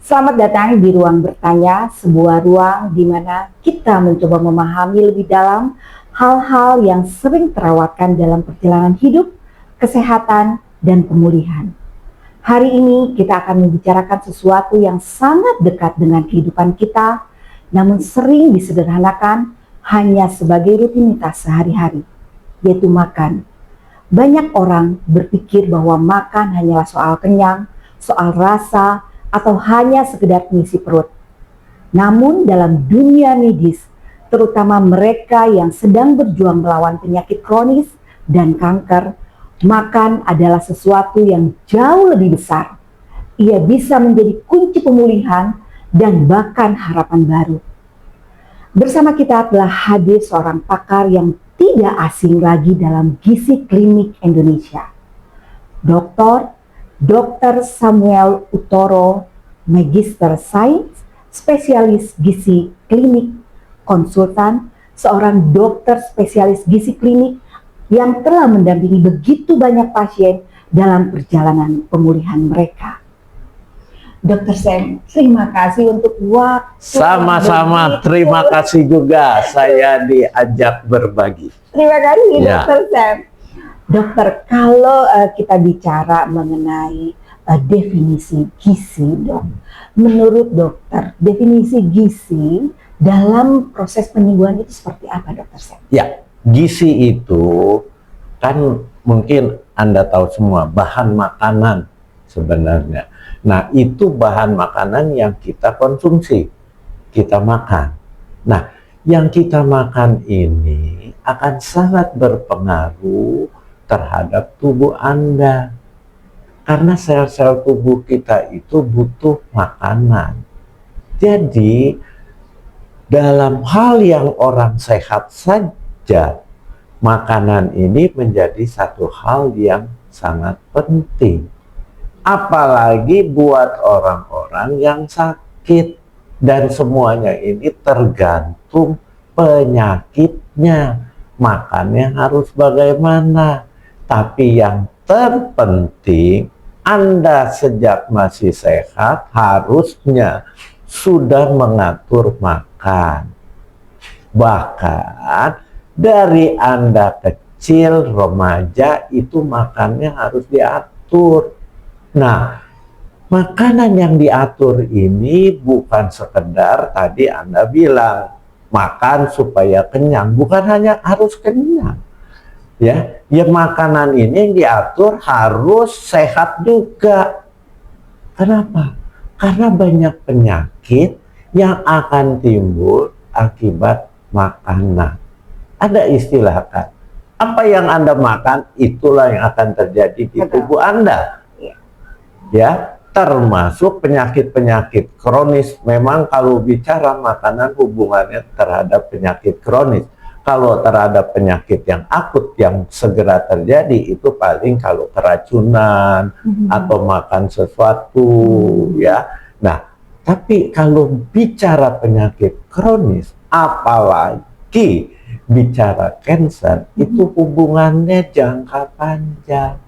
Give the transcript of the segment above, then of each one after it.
Selamat datang di Ruang Bertanya, sebuah ruang di mana kita mencoba memahami lebih dalam hal-hal yang sering terlewatkan dalam perjalanan hidup, kesehatan, dan pemulihan. Hari ini kita akan membicarakan sesuatu yang sangat dekat dengan kehidupan kita, namun sering disederhanakan hanya sebagai rutinitas sehari-hari, yaitu makan. Banyak orang berpikir bahwa makan hanyalah soal kenyang, soal rasa, atau hanya sekedar mengisi perut. Namun dalam dunia medis, terutama mereka yang sedang berjuang melawan penyakit kronis dan kanker, makan adalah sesuatu yang jauh lebih besar. Ia bisa menjadi kunci pemulihan dan bahkan harapan baru. Bersama kita telah hadir seorang pakar yang tidak asing lagi dalam gizi klinik Indonesia. Dr. Samuel Utoro, Magister Sains, spesialis gizi klinik, konsultan, seorang dokter spesialis gizi klinik yang telah mendampingi begitu banyak pasien dalam perjalanan pemulihan mereka. Dr. Sam, terima kasih untuk waktu. Sama-sama, terima kasih juga saya diajak berbagi. Terima kasih, Ya. Dr. Sam. Dokter, kalau kita bicara mengenai definisi gizi, dok, menurut dokter, definisi gizi dalam proses penyembuhan itu seperti apa, Dokter Sam? Ya, gizi itu kan mungkin Anda tahu semua, bahan makanan sebenarnya. Nah, itu bahan makanan yang kita konsumsi, kita makan. Nah, yang kita makan ini akan sangat berpengaruh terhadap tubuh Anda. Karena sel-sel tubuh kita itu butuh makanan. Jadi, dalam hal yang orang sehat saja, makanan ini menjadi satu hal yang sangat penting. Apalagi buat orang-orang yang sakit. Dan semuanya ini tergantung penyakitnya. Makannya harus bagaimana. Tapi yang terpenting, Anda sejak masih sehat harusnya sudah mengatur makan. Bahkan dari Anda kecil, remaja, itu makannya harus diatur. Nah, makanan yang diatur ini bukan sekedar tadi Anda bilang, makan supaya kenyang. Bukan hanya harus kenyang. Ya, makanan ini yang diatur harus sehat juga. Kenapa? Karena banyak penyakit yang akan timbul akibat makanan. Ada istilah kan, apa yang Anda makan, itulah yang akan terjadi di tubuh Anda. Ya, termasuk penyakit-penyakit kronis. Memang kalau bicara makanan hubungannya terhadap penyakit kronis. Kalau terhadap penyakit yang akut yang segera terjadi itu paling kalau keracunan atau makan sesuatu ya. Nah, tapi kalau bicara penyakit kronis, apalagi bicara kanker, itu hubungannya jangka panjang.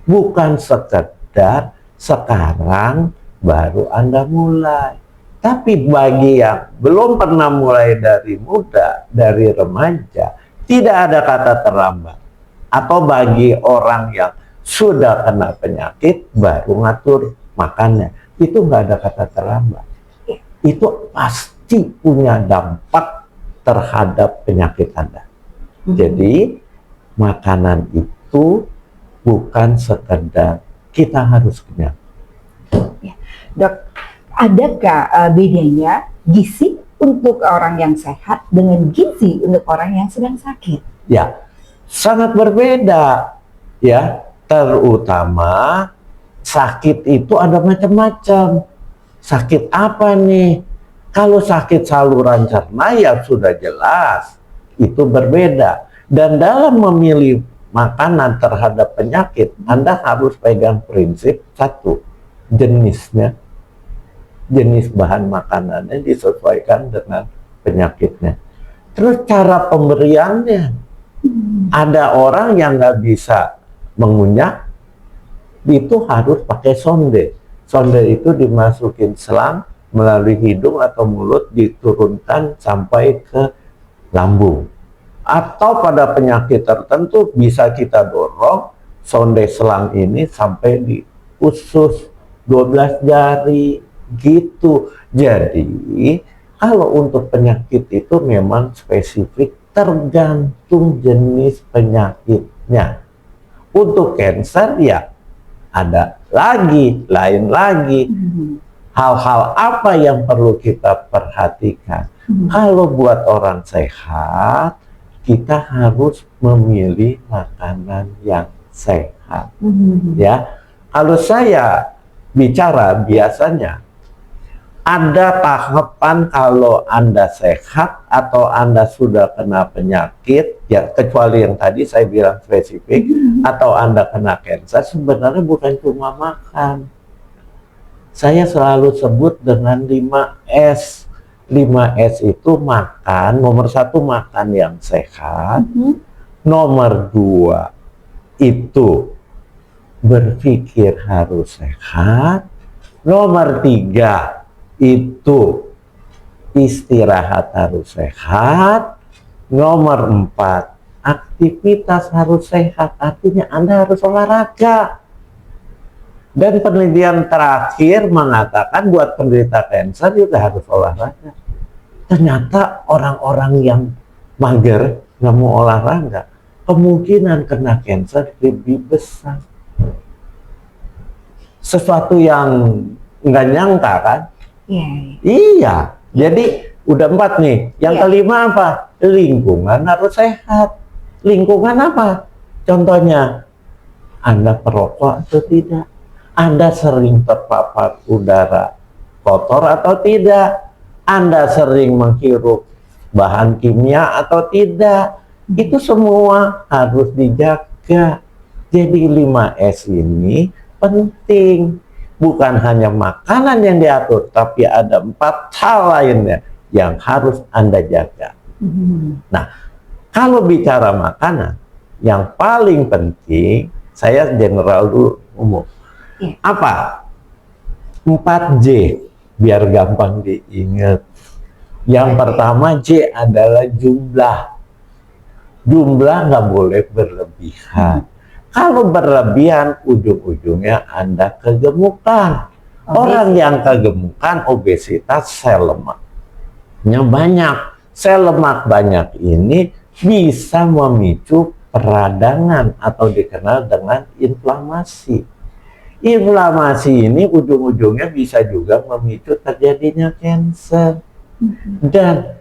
Bukan sekedar sekarang baru Anda mulai. Tapi bagi yang belum pernah mulai dari muda, dari remaja, tidak ada kata terlambat. Atau bagi orang yang sudah kena penyakit, baru ngatur makannya. Itu nggak ada kata terlambat. Itu pasti punya dampak terhadap penyakit Anda. Jadi, makanan itu bukan sekedar kita harus kenyang. Dok, adakah bedanya gizi untuk orang yang sehat dengan gizi untuk orang yang sedang sakit? Ya, sangat berbeda. Ya, terutama sakit itu ada macam-macam. Sakit apa nih? Kalau sakit saluran cerna ya sudah jelas, itu berbeda. Dan dalam memilih makanan terhadap penyakit, Anda harus pegang prinsip satu, jenisnya. Jenis bahan makanannya disesuaikan dengan penyakitnya. Terus cara pemberiannya. Ada orang yang nggak bisa mengunyah, itu harus pakai sonde. Sonde itu dimasukin selang melalui hidung atau mulut, diturunkan sampai ke lambung. Atau pada penyakit tertentu bisa kita dorong sonde selang ini sampai di usus 12 jari gitu. Jadi kalau untuk penyakit itu memang spesifik tergantung jenis penyakitnya. Untuk cancer ya ada lagi, lain lagi. Hal-hal apa yang perlu kita perhatikan? Kalau buat orang sehat, kita harus memilih makanan yang sehat. Ya, kalau saya bicara biasanya ada tahapan kalau Anda sehat atau Anda sudah kena penyakit, ya kecuali yang tadi saya bilang spesifik, atau Anda kena cancer, sebenarnya bukan cuma makan. Saya selalu sebut dengan 5S. 5S itu makan, nomor 1 makan yang sehat, nomor 2 itu berpikir harus sehat, nomor 3 itu istirahat harus sehat, nomor 4 aktivitas harus sehat, artinya Anda harus olahraga. Dan penelitian terakhir mengatakan buat penderita kanker juga harus olahraga. Ternyata orang-orang yang mager nggak mau olahraga, kemungkinan kena kanker lebih besar. Sesuatu yang nggak nyangka kan? Iya. Jadi udah 4 nih. Yang kelima apa? Lingkungan harus sehat. Lingkungan apa? Contohnya, Anda perokok atau tidak? Anda sering terpapar udara kotor atau tidak? Anda sering menghirup bahan kimia atau tidak? Itu semua harus dijaga. Jadi 5S ini penting. Bukan hanya makanan yang diatur, tapi ada 4 hal lainnya yang harus Anda jaga. Nah, kalau bicara makanan, yang paling penting, saya general dulu umum. Apa? 4J, biar gampang diingat. Yang pertama J adalah jumlah. Jumlah nggak boleh berlebihan. Kalau berlebihan, ujung-ujungnya Anda kegemukan. Orang yang kegemukan, obesitas, sel lemaknya banyak. Sel lemak banyak ini bisa memicu peradangan atau dikenal dengan inflamasi. Inflamasi ini ujung-ujungnya bisa juga memicu terjadinya kanker. Dan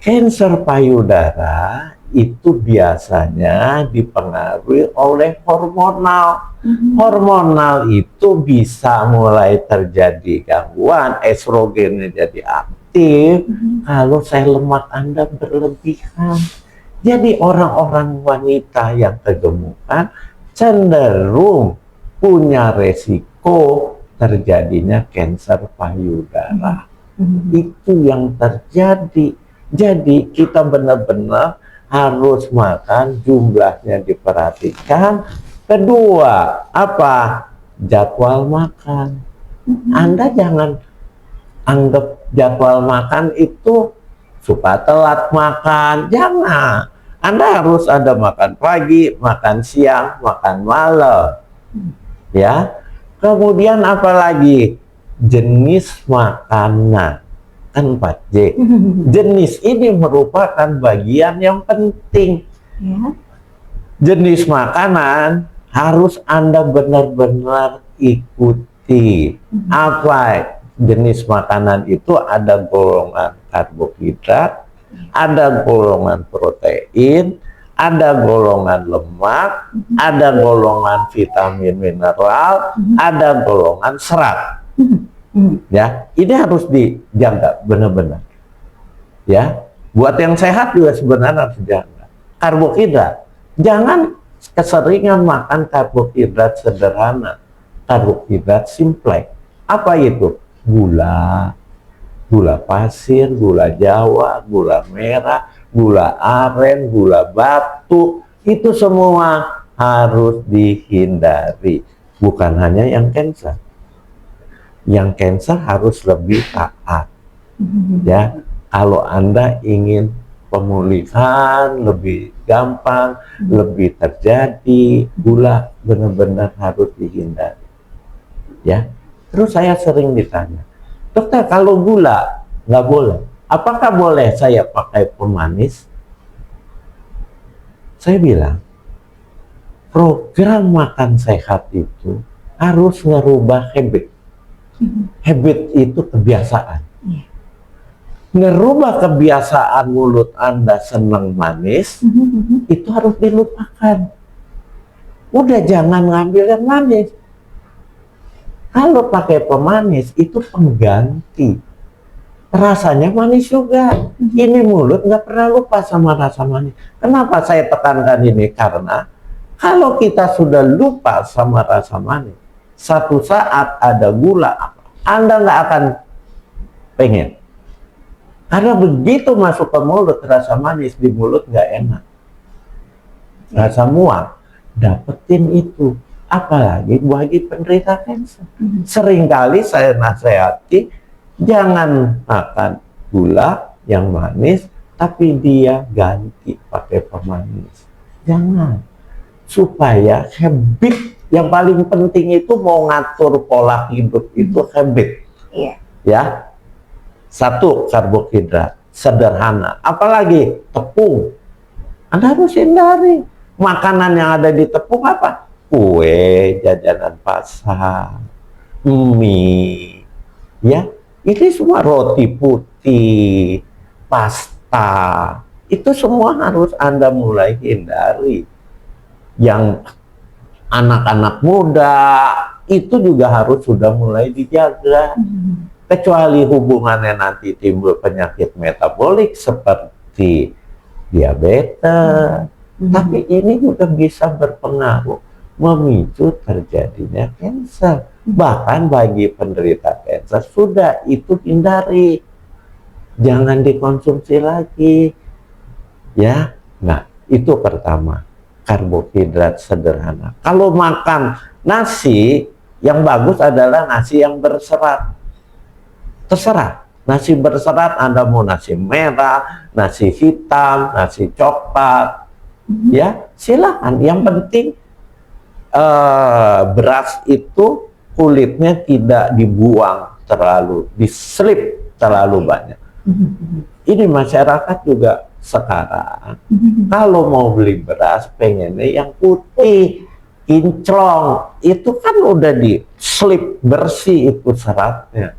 kanker payudara itu biasanya dipengaruhi oleh hormonal. Hormonal itu bisa mulai terjadi gangguan, estrogennya jadi aktif kalau sel lemak Anda berlebihan. Jadi orang-orang wanita yang kegemukan cenderung punya resiko terjadinya kanker payudara. Itu yang terjadi. Jadi kita benar-benar harus makan, jumlahnya diperhatikan. Kedua, apa? Jadwal makan. Anda jangan anggap jadwal makan itu suka telat makan. Jangan. Anda harus ada makan pagi, makan siang, makan malam. Ya. Kemudian apa lagi? Jenis makanan. Kan 4J. Jenis ini merupakan bagian yang penting. Jenis makanan harus Anda benar-benar ikuti. Apa jenis makanan itu? Ada golongan karbohidrat, ada golongan protein, ada golongan lemak, ada golongan vitamin mineral, ada golongan serat. Ya, ini harus dijaga benar-benar. Ya, buat yang sehat juga sebenarnya harus dijaga. Karbohidrat, jangan keseringan makan karbohidrat sederhana, karbohidrat simple. Apa itu? Gula, gula pasir, gula Jawa, gula merah, gula aren, gula batu, itu semua harus dihindari. Bukan hanya yang kanker. Yang cancer harus lebih taat. Ya, kalau Anda ingin pemulihan lebih gampang, lebih terjadi, gula benar-benar harus dihindari. Ya, terus saya sering ditanya, dokter kalau gula nggak boleh, apakah boleh saya pakai pemanis? Saya bilang, program makan sehat itu harus ngerubah habit. Habit itu kebiasaan. Ngerubah kebiasaan mulut Anda senang manis, itu harus dilupakan. Udah jangan ngambil yang manis. Kalau pakai pemanis, itu pengganti. Rasanya manis juga. Ini mulut nggak pernah lupa sama rasa manis. Kenapa saya tekankan ini? Karena kalau kita sudah lupa sama rasa manis, satu saat ada gula, Anda nggak akan pengen. Karena begitu masuk ke mulut, rasa manis di mulut nggak enak. Rasa muak, dapetin itu. Apalagi bagi penderita cancer. Seringkali saya nasihati, jangan makan gula yang manis, tapi dia ganti pakai pemanis. Jangan. Supaya habit, yang paling penting itu mau ngatur pola hidup itu habit. Ya. Satu, karbohidrat sederhana, apalagi tepung. Anda harus hindari. Makanan yang ada di tepung apa? Kue, jajanan pasar, mie, ya. Ini semua roti putih, pasta. Itu semua harus Anda mulai hindari. Yang anak-anak muda itu juga harus sudah mulai dijaga. Kecuali hubungannya nanti timbul penyakit metabolik seperti diabetes, tapi ini juga bisa berpengaruh memicu terjadinya kanker. Bahkan bagi penderita kanker sudah itu hindari, jangan dikonsumsi lagi, ya. Nah, itu pertama, karbohidrat sederhana. Kalau makan nasi, yang bagus adalah nasi yang berserat. Terserah, nasi berserat Anda mau nasi merah, nasi hitam, nasi coklat, ya silakan. Yang penting beras itu kulitnya tidak dibuang terlalu, diselip terlalu banyak. Ini masyarakat juga sekarang kalau mau beli beras pengennya yang putih, kinclong, itu kan udah diselip bersih itu seratnya.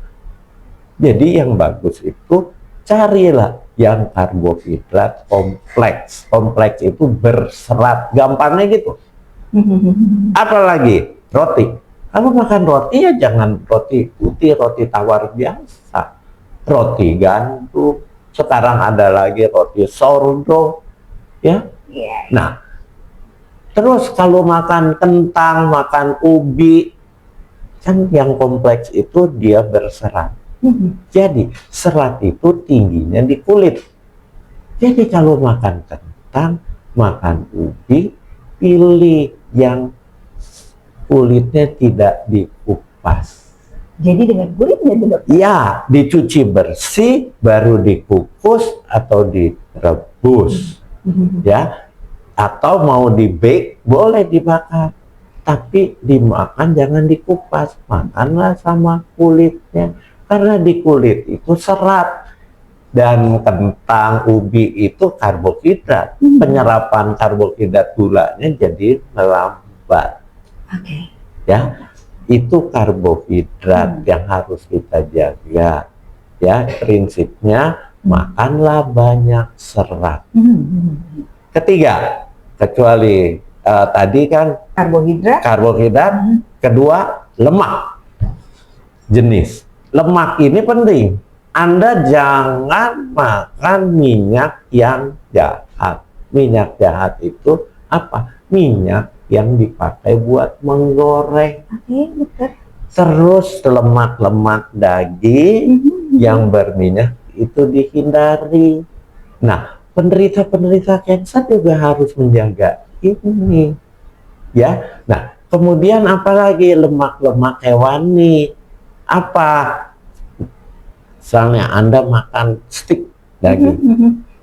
Jadi yang bagus itu carilah yang karbohidrat kompleks. Kompleks itu berserat, gampangnya gitu. Apalagi roti. Kalau makan roti ya jangan roti putih, roti tawar biasa. Roti gandum. Sekarang ada lagi roti sourdough, ya. Nah, terus kalau makan kentang, makan ubi, kan yang kompleks itu dia berserat. Jadi serat itu tingginya di kulit. Jadi kalau makan kentang, makan ubi, pilih yang kulitnya tidak dikupas. Jadi dengan kulitnya dulu? Ya, dicuci bersih, baru dikukus atau direbus. Ya, atau mau di bake, boleh dibakar. Tapi dimakan jangan dikupas, makanlah sama kulitnya. Karena di kulit itu serat, dan kentang, ubi itu karbohidrat. Penyerapan karbohidrat gulanya jadi melambat. Ya, itu karbohidrat yang harus kita jaga. Ya, prinsipnya makanlah banyak serat. Ketiga, kecuali tadi kan karbohidrat, kedua lemak jenis. Lemak ini penting. Anda jangan makan minyak yang jahat. Minyak jahat itu apa? Minyak yang dipakai buat menggoreng. Terus lemak-lemak daging yang berminyak itu dihindari. Nah, penderita-penderita kanker juga harus menjaga ini. Ya. Nah, kemudian apalagi lemak-lemak hewani. Apa? Misalnya Anda makan steak daging,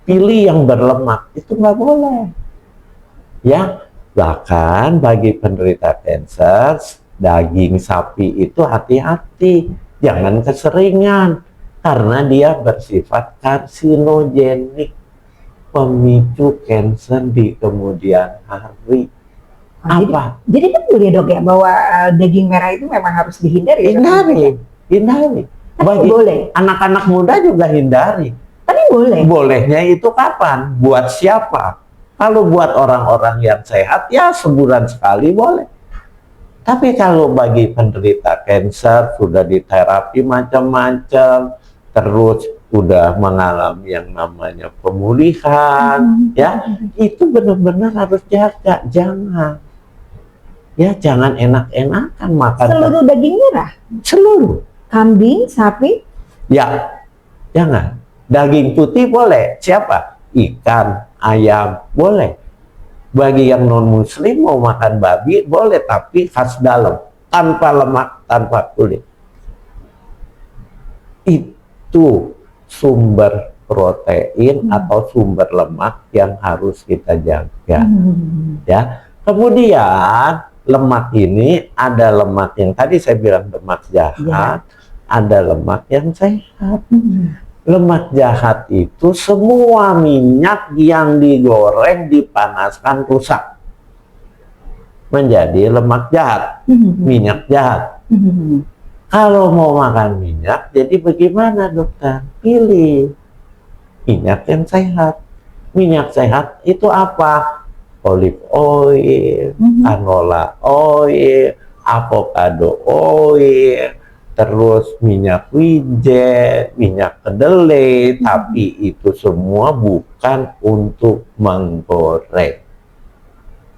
pilih yang berlemak, itu nggak boleh. Ya, bahkan bagi penderita kanker, daging sapi itu hati-hati, jangan keseringan, karena dia bersifat karsinogenik, pemicu kanker di kemudian hari. Apa? Jadi kan boleh dok ya bahwa daging merah itu memang harus dihindari. Hindari. Tapi Bagi boleh. anak-anak muda juga hindari. Tapi boleh. Bolehnya itu kapan? Buat siapa? Kalau buat orang-orang yang sehat, ya sebulan sekali boleh. Tapi kalau bagi penderita kanker, sudah diterapi macam-macam, terus sudah mengalami yang namanya pemulihan, ya, itu benar-benar harus jaga, jangan. Ya, jangan enak-enakan makan. Seluruh daging merah? Seluruh. Kambing, sapi? Ya, jangan. Daging putih boleh. Siapa? Ikan, ayam, boleh. Bagi yang non-muslim mau makan babi, boleh. Tapi khas dalam. Tanpa lemak, tanpa kulit. Itu sumber protein atau sumber lemak yang harus kita jaga. Ya. Kemudian lemak ini ada lemak yang tadi saya bilang lemak jahat, ada lemak yang sehat. Lemak jahat itu semua minyak yang digoreng, dipanaskan, rusak menjadi lemak jahat, minyak jahat. Kalau mau makan minyak, jadi bagaimana dokter? Pilih minyak yang sehat. Minyak sehat itu apa? Olive oil, canola oil, avocado oil, terus minyak wijen, minyak kedelai, tapi itu semua bukan untuk menggoreng.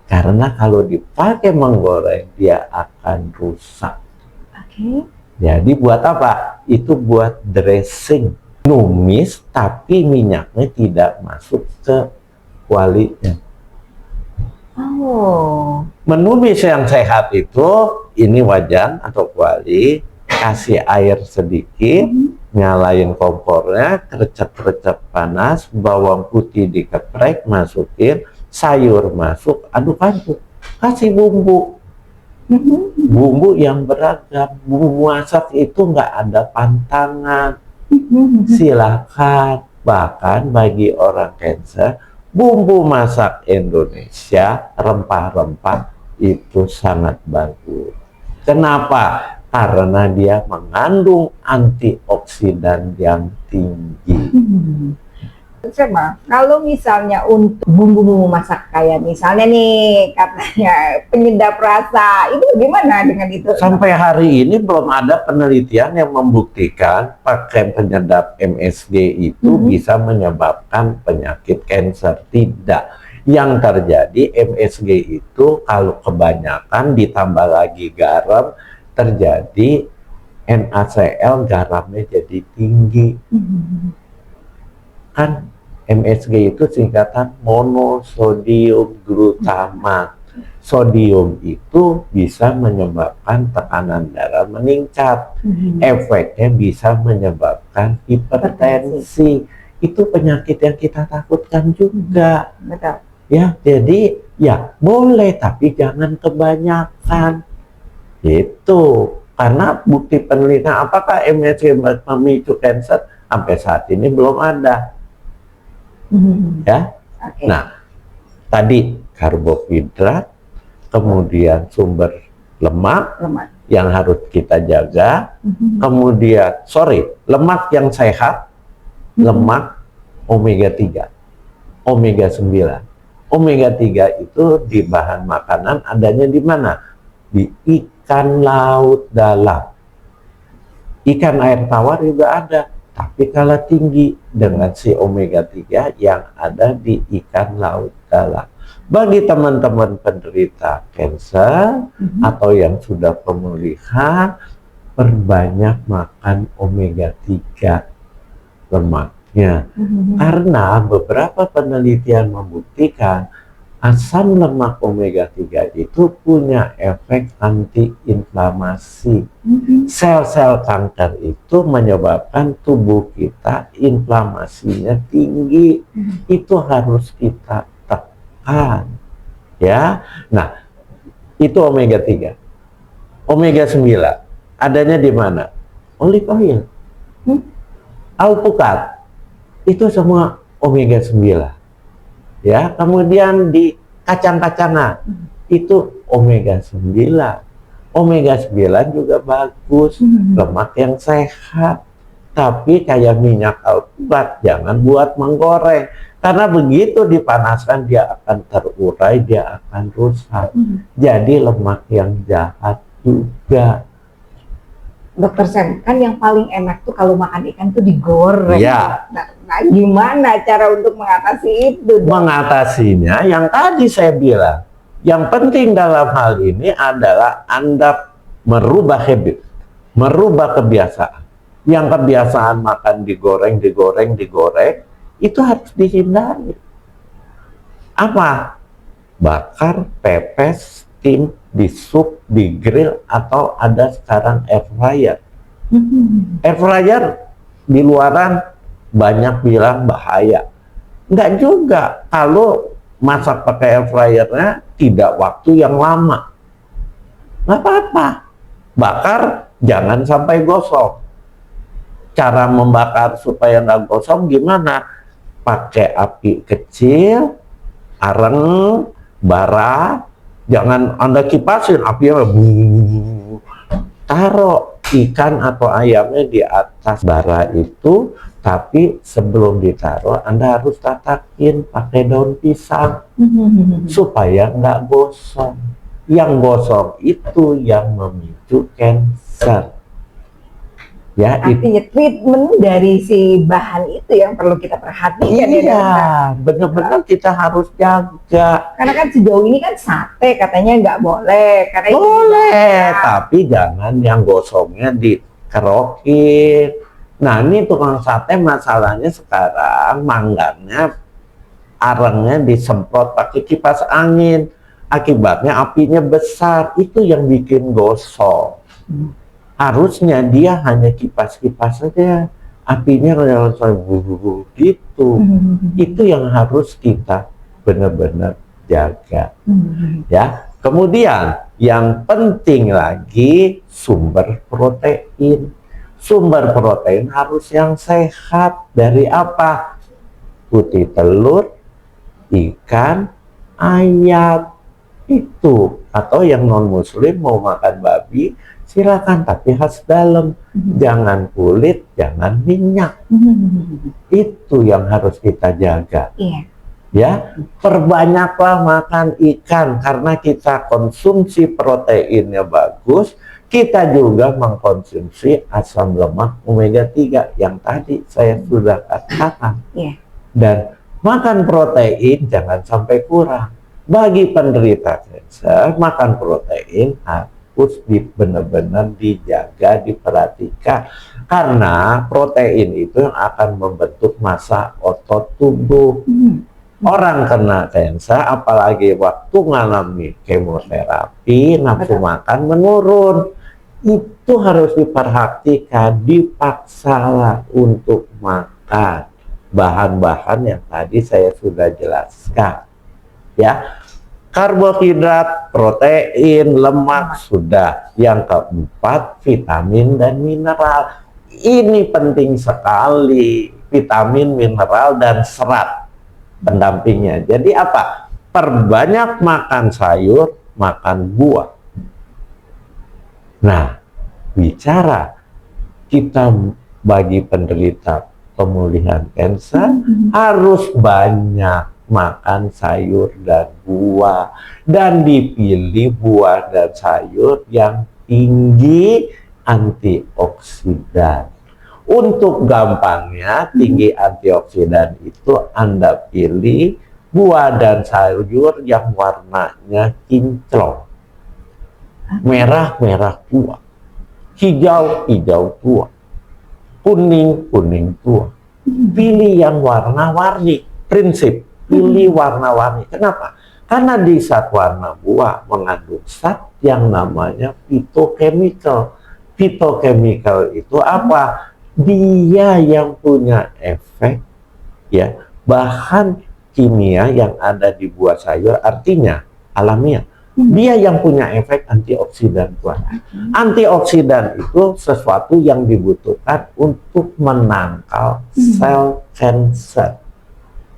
Karena kalau dipakai menggoreng, dia akan rusak. Jadi buat apa? Itu buat dressing, numis, tapi minyaknya tidak masuk ke kualinya. Menumis yang sehat itu, ini wajan atau kuali, kasih air sedikit, nyalain kompornya, kerecek-kerecek panas, bawang putih dikeprek, masukin, sayur masuk, aduk-aduk, kasih bumbu. Bumbu yang beragam, bumbu masak itu nggak ada pantangan. Silakan, bahkan bagi orang kanker, bumbu masak Indonesia, rempah-rempah itu sangat bagus. Kenapa? Karena dia mengandung antioksidan yang tinggi. Kalau misalnya untuk bumbu-bumbu masak kayak misalnya nih katanya penyedap rasa, itu bagaimana dengan itu? Sampai hari ini belum ada penelitian yang membuktikan pakai penyedap MSG itu bisa menyebabkan penyakit kanker. Tidak. Yang terjadi MSG itu kalau kebanyakan ditambah lagi garam, terjadi NaCl, garamnya jadi tinggi. Kan MSG itu singkatan monosodium glutamat. Sodium itu bisa menyebabkan tekanan darah meningkat. Efeknya bisa menyebabkan hipertensi. Itu penyakit yang kita takutkan juga. Betul. Ya, jadi ya boleh tapi jangan kebanyakan. Itu karena bukti penelitian apakah MSG memicu kanker sampai saat ini belum ada. Ya. Nah, tadi karbohidrat, kemudian sumber lemak yang harus kita jaga, kemudian lemak yang sehat, lemak omega 3, omega 9. Omega 3 itu di bahan makanan adanya di mana? Di ikan laut dalam. Ikan air tawar juga ada, tapi kalah tinggi dengan si omega 3 yang ada di ikan laut dalam. Bagi teman-teman penderita kanker atau yang sudah pemulihan, perbanyak makan omega 3 lemaknya. Karena beberapa penelitian membuktikan asam lemak omega 3 itu punya efek antiinflamasi. Sel-sel kanker itu menyebabkan tubuh kita inflamasinya tinggi. Itu harus kita tekan. Ya. Nah, itu omega 3. Omega 9 adanya di mana? Olive oil. Alpukat. Itu semua omega 9. Ya, kemudian di kacang-kacangan itu omega 9. Omega 9 juga bagus, lemak yang sehat. Tapi kayak minyak alpukat jangan buat menggoreng, karena begitu dipanaskan dia akan terurai, dia akan rusak. Jadi lemak yang jahat juga. Dokter Sam, kan yang paling enak tuh kalau makan ikan tuh digoreng. Ya. Nah, gimana cara untuk mengatasi itu, Dok? Mengatasinya yang tadi saya bilang, yang penting dalam hal ini adalah Anda merubah habit, merubah kebiasaan. Yang kebiasaan makan digoreng, itu harus dihindari. Apa? Bakar, pepes, steam, di sup, di grill, atau ada sekarang air fryer. Air fryer di luaran banyak bilang bahaya. Enggak juga kalau masak pakai air fryernya tidak waktu yang lama. Nggak apa-apa. Bakar jangan sampai gosong. Cara membakar supaya nggak gosong gimana? Pakai api kecil, areng, bara. Jangan Anda kipasin apinya, taruh ikan atau ayamnya di atas bara itu, tapi sebelum ditaruh Anda harus tatakin pakai daun pisang supaya nggak gosong. Yang gosong itu yang memicu kanker. Ya, artinya treatment dari si bahan itu yang perlu kita perhatikan. Iya, benar-benar kita harus jaga. Karena kan sejauh ini kan sate katanya nggak boleh. Karena boleh, tapi jangan yang gosongnya dikerokin. Nah, ini tukang sate masalahnya sekarang manggannya, arengnya disemprot pakai kipas angin. Akibatnya apinya besar, itu yang bikin gosong. Harusnya dia hanya kipas-kipas saja, apinya langsung gitu. Itu yang harus kita benar-benar jaga. Ya. Kemudian yang penting lagi sumber protein. Sumber protein harus yang sehat. Dari apa? Putih telur, ikan, ayam. Itu. Atau yang non muslim mau makan babi, silakan, tapi khas dalam, jangan kulit, jangan minyak. Itu yang harus kita jaga. Ya, perbanyaklah makan ikan karena kita konsumsi proteinnya bagus, kita juga mengkonsumsi asam lemak omega 3 yang tadi saya sudah katakan. Dan makan protein jangan sampai kurang. Bagi penderita kanker, makan protein harus benar-benar dijaga, diperhatikan. Karena protein itu yang akan membentuk massa otot tubuh. Orang kena kanker, apalagi waktu mengalami kemoterapi, nafsu makan menurun. Itu harus diperhatikan, dipaksalah untuk makan bahan-bahan yang tadi saya sudah jelaskan. Ya, karbohidrat, protein, lemak sudah. Yang keempat, vitamin dan mineral. Ini penting sekali, vitamin, mineral, dan serat pendampingnya. Jadi apa? Perbanyak makan sayur, makan buah. Nah, bicara kita bagi penderita pemulihan kanker harus banyak makan sayur dan buah, dan dipilih buah dan sayur yang tinggi antioksidan. Untuk gampangnya, tinggi antioksidan itu Anda pilih buah dan sayur yang warnanya kinclong, merah tua, hijau tua, kuning tua. Pilih yang warna-warni. Prinsip pilih warna-warni. Kenapa? Karena di zat warna buah mengandung zat yang namanya phytochemical. Phytochemical itu apa? Dia yang punya efek, ya, bahan kimia yang ada di buah sayur, artinya alamiah. Dia yang punya efek antioksidan buah. Antioksidan itu sesuatu yang dibutuhkan untuk menangkal sel kanker.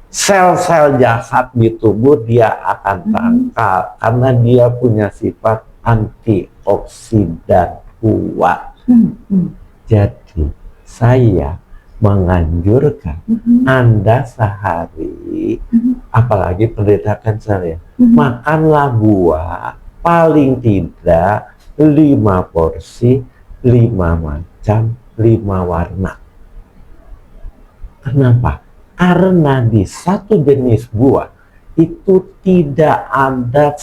Sel-sel jahat di tubuh dia akan tangkal karena dia punya sifat antioksidan kuat. Jadi saya menganjurkan Anda sehari, apalagi penderita kanker ya, makanlah buah paling tidak 5 porsi, 5 macam, 5 warna. Kenapa? Karena di satu jenis buah itu tidak ada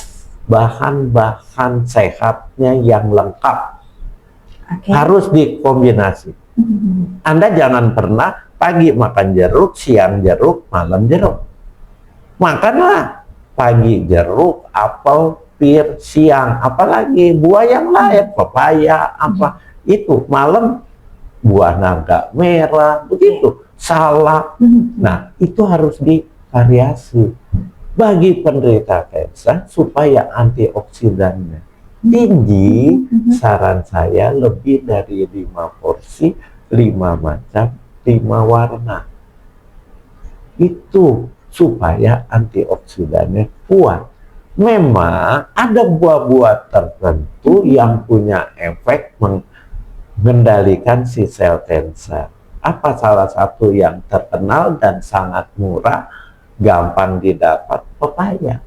bahan-bahan sehatnya yang lengkap. Harus dikombinasi. Anda jangan pernah pagi makan jeruk, siang jeruk, malam jeruk. Makanlah pagi jeruk, apel, pir, siang apalagi buah yang lain, pepaya, apa itu, malam buah naga merah, begitu, salak. Nah, itu harus divariasi bagi penderita kanker supaya antioksidannya tinggi. Saran saya lebih dari 5 porsi, 5 macam, 5 warna. Itu supaya antioksidannya kuat. Memang ada buah-buah tertentu yang punya efek mengendalikan si sel kanker. Apa salah satu yang terkenal dan sangat murah, gampang didapat? Pepaya.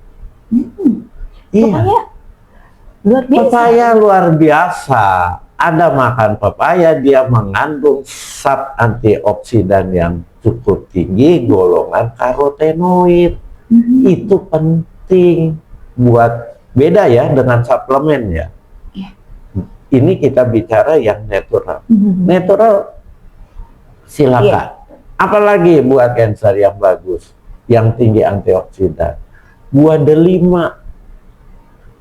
Iya. Pepaya luar biasa. Anda makan pepaya, dia mengandung zat antioksidan yang cukup tinggi, golongan karotenoid. Itu penting buat, beda ya dengan suplemen ya. Ini kita bicara yang natural. Natural silakan. Apalagi buat kanker yang bagus, yang tinggi antioksidan. Buah delima.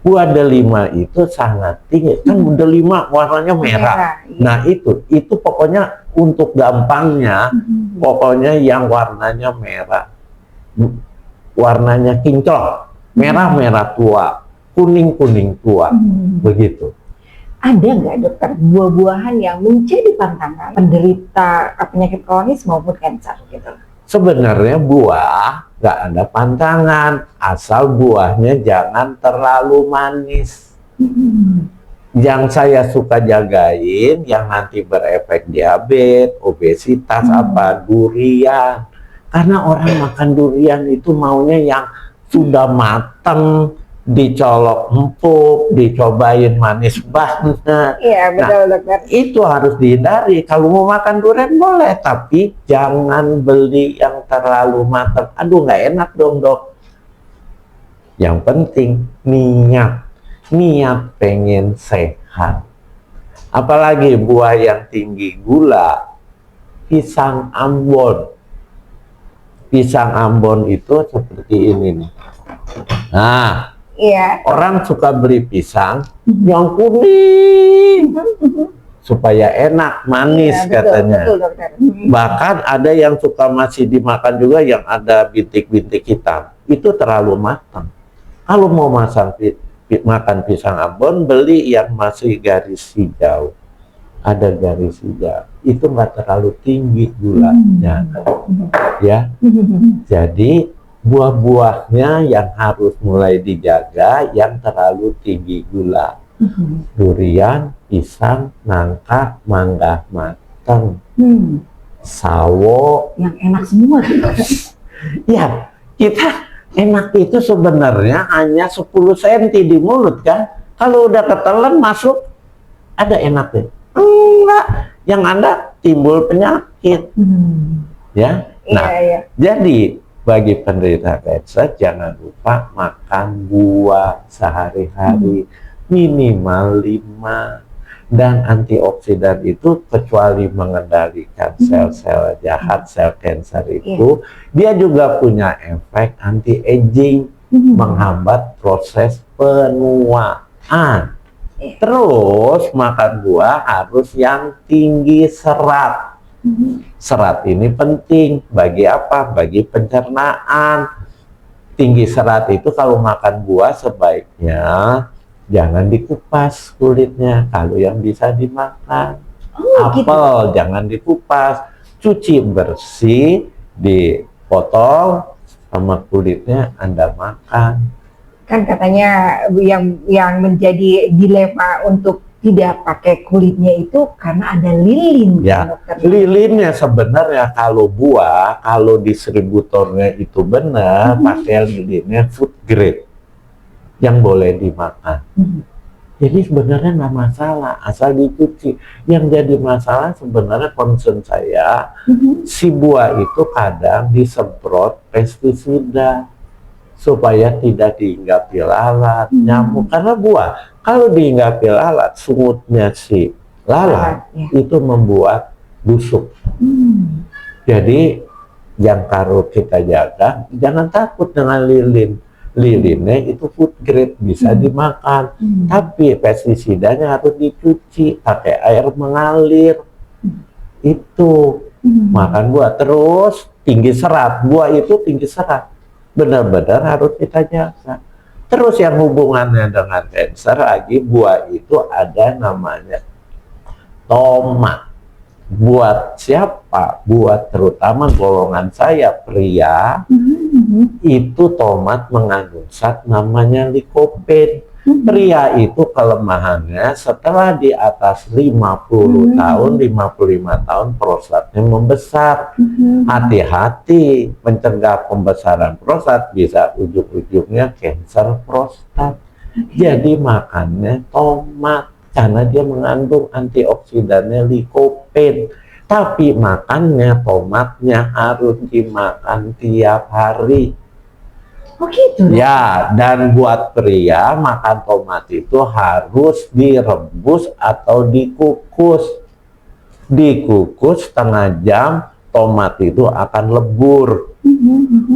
Buah delima itu sangat tinggi. Kan delima warnanya merah. Nah itu pokoknya untuk gampangnya, pokoknya yang warnanya merah. Warnanya kinclong. Merah-merah tua. Kuning-kuning tua. Begitu. Ada nggak dokter buah-buahan yang menjadi pantangan penderita penyakit kronis maupun kanker gitu? Sebenarnya buah nggak ada pantangan, asal buahnya jangan terlalu manis. Yang saya suka jagain, yang nanti berefek diabetes, obesitas, apa, durian. Karena orang makan durian itu maunya yang sudah matang, dicolok empuk, dicobain manis banget. Iya, betul, dokter. Itu harus dihindari. Kalau mau makan durian boleh, tapi jangan beli yang terlalu matang. Aduh, nggak enak dong, dok. Yang penting niat pengen sehat. Apalagi buah yang tinggi gula, pisang Ambon. Pisang Ambon itu seperti ini nih. Nah, orang suka beli pisang yang kuning supaya enak, manis, katanya. Betul, dokter. Bahkan ada yang suka masih dimakan juga yang ada bintik-bintik hitam. Itu terlalu matang. Kalau mau makan pisang Ambon, beli yang masih garis hijau. Ada garis hijau. Itu nggak terlalu tinggi gulanya. Ya. Jadi buah-buahnya yang harus mulai dijaga yang terlalu tinggi gula. Durian, pisang, nangka, mangga matang, sawo. Yang enak semua gitu. Ya, kita enak itu sebenarnya hanya 10 cm di mulut kan. Kalau udah ketelan masuk, ada enaknya? Enggak. Yang ada timbul penyakit. Ya. Nah, jadi bagi penderita kanker jangan lupa makan buah sehari-hari minimal 5. Dan antioksidan itu kecuali mengendalikan sel-sel jahat, sel kanker itu, dia juga punya efek anti-aging. menghambat proses penuaan. Terus makan buah harus yang tinggi serat. Serat ini penting bagi apa? Bagi pencernaan. Tinggi serat itu kalau makan buah sebaiknya jangan dikupas kulitnya kalau yang bisa dimakan. Apel jangan dikupas, cuci bersih, dipotong sama kulitnya Anda makan. Kan katanya yang menjadi dilema untuk tidak pakai kulitnya itu karena ada lilin. Ya, dokter. lilinnya sebenarnya kalau buah, kalau distributornya itu benar, pakai lilinnya food grade yang boleh dimakan. Jadi sebenarnya nggak masalah, asal dicuci. Yang jadi masalah sebenarnya concern saya, si buah itu kadang disemprot pestisida supaya tidak dihinggapi lalat, nyamuk. Karena buah, kalau dihinggapi lalat, sungutnya si lalat itu membuat busuk. Jadi yang harus kita jaga, jangan takut dengan lilin. Lilinnya itu food grade, bisa dimakan, tapi pestisidanya harus dicuci pakai air mengalir. Itu makan buah. Terus tinggi serat, buah itu tinggi serat, benar-benar harus kita jaga. Terus yang hubungannya dengan cancer lagi, buah itu ada namanya tomat. Buat siapa? Buat terutama golongan saya pria, itu tomat mengandung zat namanya likopen. Pria itu kelemahannya setelah di atas 50 tahun, 55 tahun prostatnya membesar. Hati-hati mencegah pembesaran prostat, bisa ujung-ujungnya kanker prostat. Jadi makannya tomat karena dia mengandung antioksidannya likopen. Tapi makannya tomatnya harus dimakan tiap hari. Oh gitu? Ya, dan buat pria makan tomat itu harus direbus atau dikukus. Dikukus setengah jam, tomat itu akan lebur.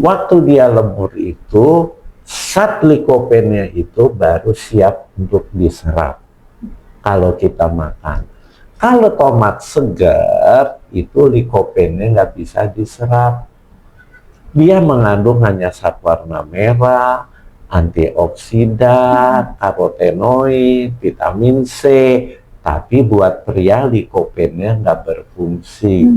Waktu dia lebur itu, zat likopennya itu baru siap untuk diserap kalau kita makan. Kalau tomat segar, itu likopennya nggak bisa diserap. Dia mengandung hanya zat warna merah, antioksidan, karotenoid, vitamin C. Tapi buat pria likopennya nggak berfungsi.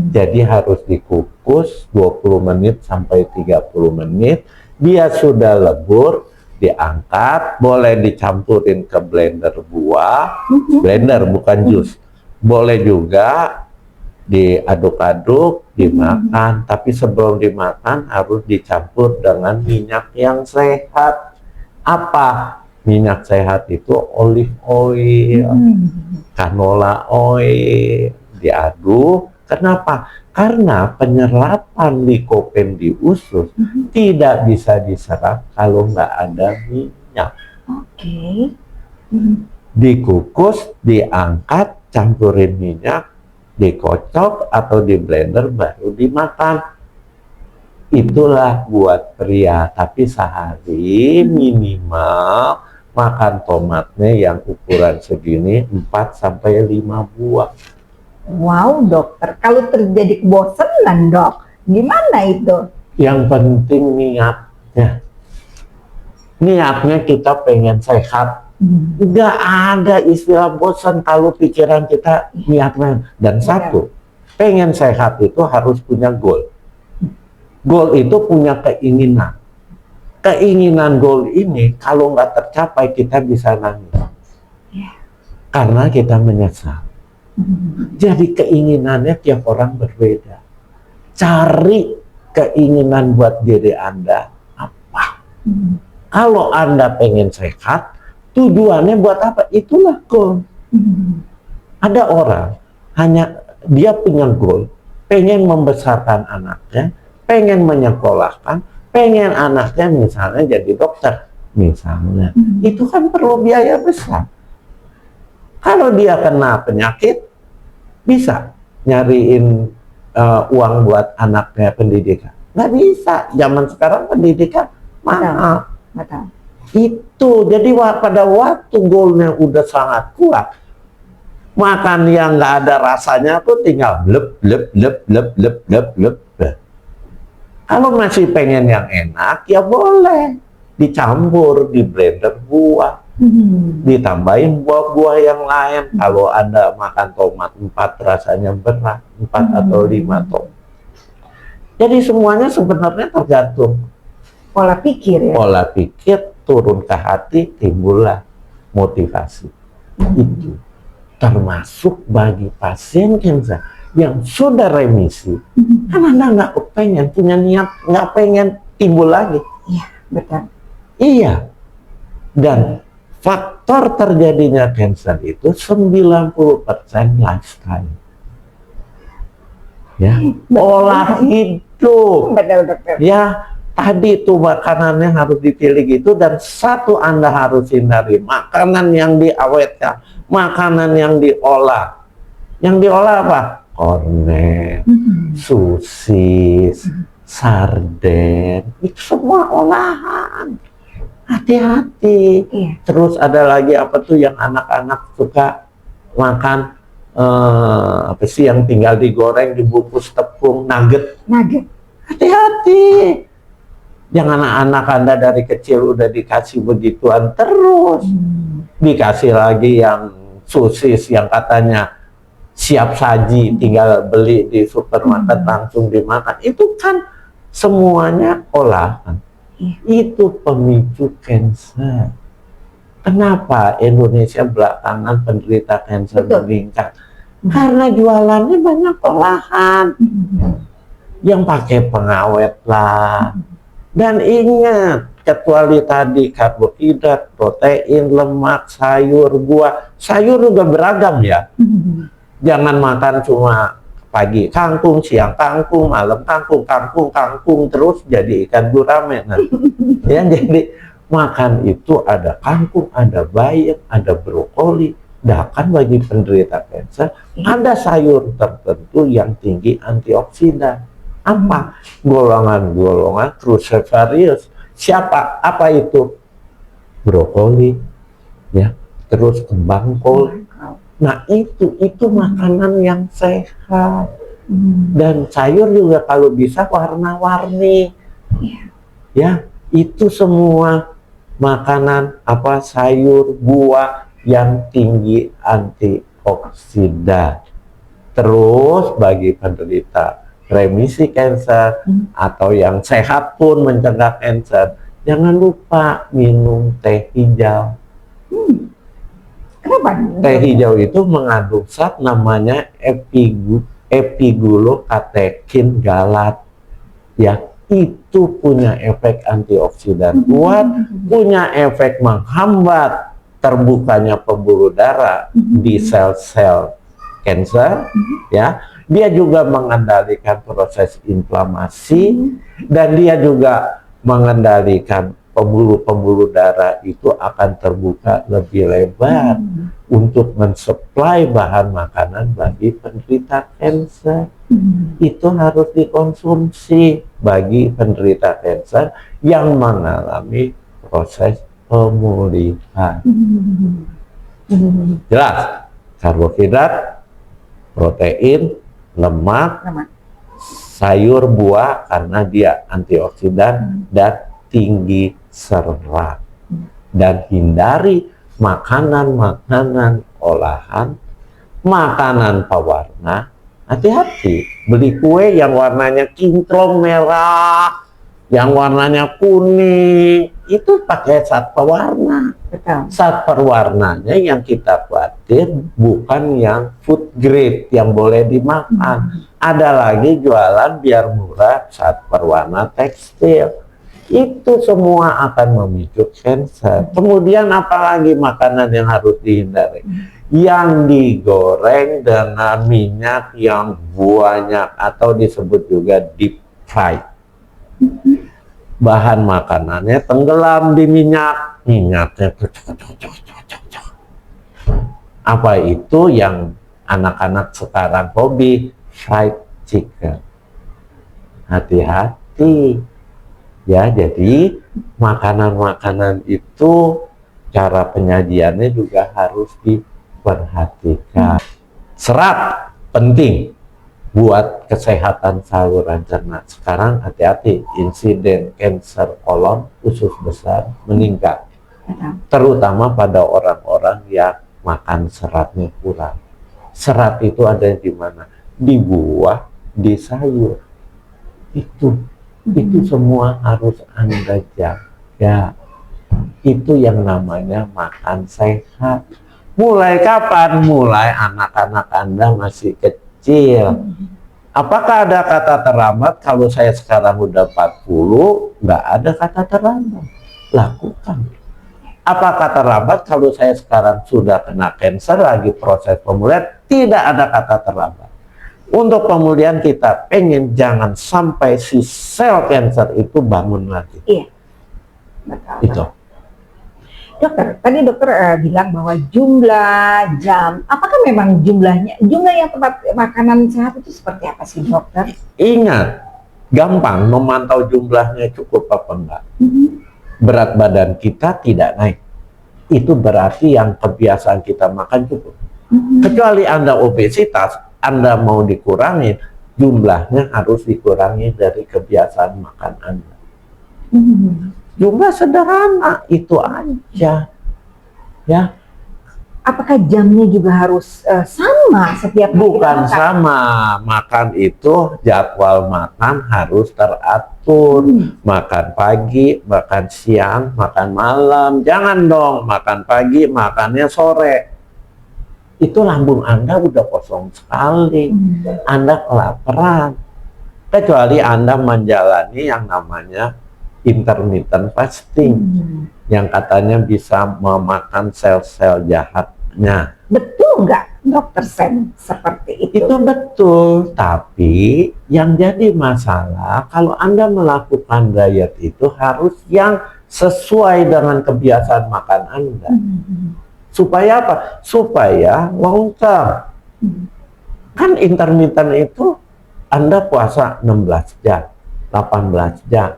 Jadi harus dikukus 20 menit sampai 30 menit. Dia sudah lebur, diangkat, boleh dicampurin ke blender buah, blender bukan jus. Boleh juga diaduk-aduk, dimakan. Tapi sebelum dimakan harus dicampur dengan minyak yang sehat. Apa? Minyak sehat itu olive oil, canola oil, diaduk. Kenapa? Karena penyerapan likopen di usus tidak bisa diserap kalau nggak ada minyak. Dikukus, diangkat, campurin minyak, dikocok atau di blender baru dimakan. Itulah buat pria, tapi sehari minimal makan tomatnya yang ukuran segini 4 sampai 5 buah. Wow dokter, kalau terjadi kebosanan dok, gimana itu? Yang penting niatnya. Niatnya kita pengen sehat. Nggak ada istilah bosan kalau pikiran kita niatnya. Dan satu, pengen sehat itu harus punya goal. Goal itu punya keinginan. Keinginan goal ini kalau nggak tercapai kita bisa nangis. Karena kita menyesal. Jadi keinginannya tiap orang berbeda. Cari keinginan buat diri Anda apa. Kalau Anda pengen sehat, tujuannya buat apa? Itulah goal. Ada orang hanya dia punya goal, pengen membesarkan anaknya, pengen menyekolahkan, pengen anaknya misalnya jadi dokter, misalnya. Itu kan perlu biaya besar. Kalau dia kena penyakit, bisa nyariin uang buat anaknya pendidikan. Nggak bisa. Zaman sekarang pendidikan mahal. betul. Itu jadi pada waktu goalnya udah sangat kuat, makan yang nggak ada rasanya tuh tinggal blep blep blep blep blep blep blep. Kalau masih pengen yang enak ya boleh dicampur di blender buah, ditambahin buah-buah yang lain. Kalau Anda makan tomat 4 rasanya berat, 4 atau 5 tomat. Jadi semuanya sebenarnya tergantung Pola pikir ya. pola pikir, turun ke hati, timbullah motivasi. Itu termasuk bagi pasien kanker yang sudah remisi, kan Anda nggak pengen punya niat, nggak pengen timbul lagi. Iya, betul. Iya. Dan faktor terjadinya kanker itu 90% lifestyle. Ya, pola hidup. Betul, betul. Ya, tadi itu makanannya harus dipilih gitu, dan satu Anda harus hindari makanan yang diawetkan, makanan yang diolah. Yang diolah apa? Kornet, sosis, sarden, itu semua olahan. Hati-hati. Iya. Terus ada lagi apa tuh yang anak-anak suka makan, apa sih yang tinggal digoreng dibungkus tepung, nugget. Nugget. Hati-hati. Yang anak-anak Anda dari kecil udah dikasih begituan terus. Dikasih lagi yang sosis yang katanya siap saji, tinggal beli di supermarket langsung dimakan. Itu kan semuanya olahan. Itu pemicu kanker. Kenapa Indonesia belakangan penderita kanker meningkat? Karena jualannya banyak olahan yang pakai pengawet lah. Dan ingat, kecuali tadi karbohidrat, protein, lemak, sayur, buah. Sayur juga beragam ya. Jangan makan cuma pagi kangkung, siang kangkung, malam kangkung, kangkung terus jadi ikan gurame. Nah, ya, jadi makan itu ada kangkung, ada bayam, ada brokoli. Bahkan bagi penderita kanker ada sayur tertentu yang tinggi antioksidan. Apa? Golongan-golongan cruciferous. Siapa? Apa itu? Brokoli, ya. Terus kembang kol. Nah, itu makanan yang sehat. Dan sayur juga kalau bisa warna-warni. Ya, itu semua makanan apa sayur, buah yang tinggi antioksidan. Terus bagi penderita remisi kanker atau yang sehat pun mencegah kanker, jangan lupa minum teh hijau. Kenapa? Teh hijau itu mengandung zat namanya epigulokatekin galat. Ya, itu punya efek antioksidan kuat, punya efek menghambat terbukanya pembuluh darah di sel-sel kanker, ya. Dia juga mengendalikan proses inflamasi, dan dia juga mengendalikan pembuluh-pembuluh darah itu akan terbuka lebih lebar untuk mensuplai bahan makanan bagi penderita kanker. Itu harus dikonsumsi bagi penderita kanker yang mengalami proses pemulihan. Jelas, karbohidrat, protein, lemak, sayur, buah karena dia antioksidan dan tinggi serat. Dan hindari makanan-makanan olahan, makanan pewarna. Hati-hati, beli kue yang warnanya kinclong merah, yang warnanya kuning, itu pakai zat pewarna. Betul. Zat pewarnanya yang kita khawatir bukan yang food grade yang boleh dimakan. Ada lagi jualan biar murah zat pewarna tekstil. Itu semua akan memicu kanker. Kemudian apalagi makanan yang harus dihindari? Yang digoreng dengan minyak yang banyak atau disebut juga deep fried. Bahan makanannya tenggelam di minyaknya. Apa itu yang anak-anak sekarang hobi? Fried chicken. Hati-hati. Ya, jadi makanan-makanan itu cara penyajiannya juga harus diperhatikan. Serat penting buat kesehatan saluran cerna. Sekarang hati-hati, insiden kanker kolon usus besar meningkat, terutama pada orang-orang yang makan seratnya kurang. Serat itu ada di mana? Di buah, di sayur. Itu semua harus Anda jaga. Itu yang namanya makan sehat. Mulai kapan? Mulai anak-anak Anda masih kecil. Apakah ada kata terlambat? Kalau saya sekarang udah 40, nggak ada kata terlambat. Lakukan. Apakah terlambat kalau saya sekarang sudah kena kanker, lagi proses pemulihan? Tidak ada kata terlambat. Untuk pemulihan kita pengen jangan sampai si sel kanker itu bangun lagi. Iya, betul. Itu. Dokter, tadi dokter bilang bahwa jumlah jam, apakah memang jumlah yang tempat makanan sehat itu seperti apa sih dokter? Ingat, gampang memantau jumlahnya cukup apa enggak. Berat badan kita tidak naik. Itu berarti yang kebiasaan kita makan cukup. Kecuali Anda obesitas, Anda mau dikurangi, jumlahnya harus dikurangi dari kebiasaan makan Anda. Jumlah sederhana, itu aja. Ya. Apakah jamnya juga harus sama setiap hari? Bukan sama, makan itu jadwal makan harus teratur. Makan pagi, makan siang, makan malam. Jangan dong makan pagi, makannya sore. Itu lambung Anda udah kosong sekali. Anda kelaparan. Kecuali Anda menjalani yang namanya intermittent fasting. Yang katanya bisa memakan sel-sel jahatnya. Betul nggak dokter Sam seperti itu? Itu betul, tapi yang jadi masalah kalau Anda melakukan diet itu harus yang sesuai dengan kebiasaan makan Anda. Supaya apa? Supaya long term. Kan intermittent itu Anda puasa 16 jam. 18 jam.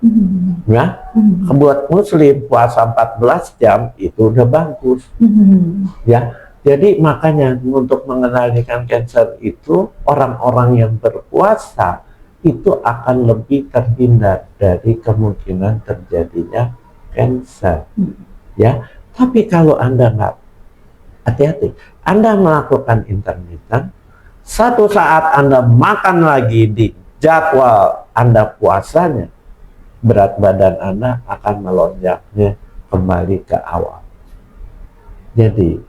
Ya, buat muslim puasa 14 jam itu udah bagus. Ya, jadi makanya untuk mengendalikan kanker itu orang-orang yang berpuasa itu akan lebih terhindar dari kemungkinan terjadinya kanker. Ya, tapi kalau Anda nggak hati-hati, Anda melakukan intermittent, satu saat Anda makan lagi di jadwal Anda puasanya, berat badan Anda akan melonjaknya kembali ke awal. Jadi,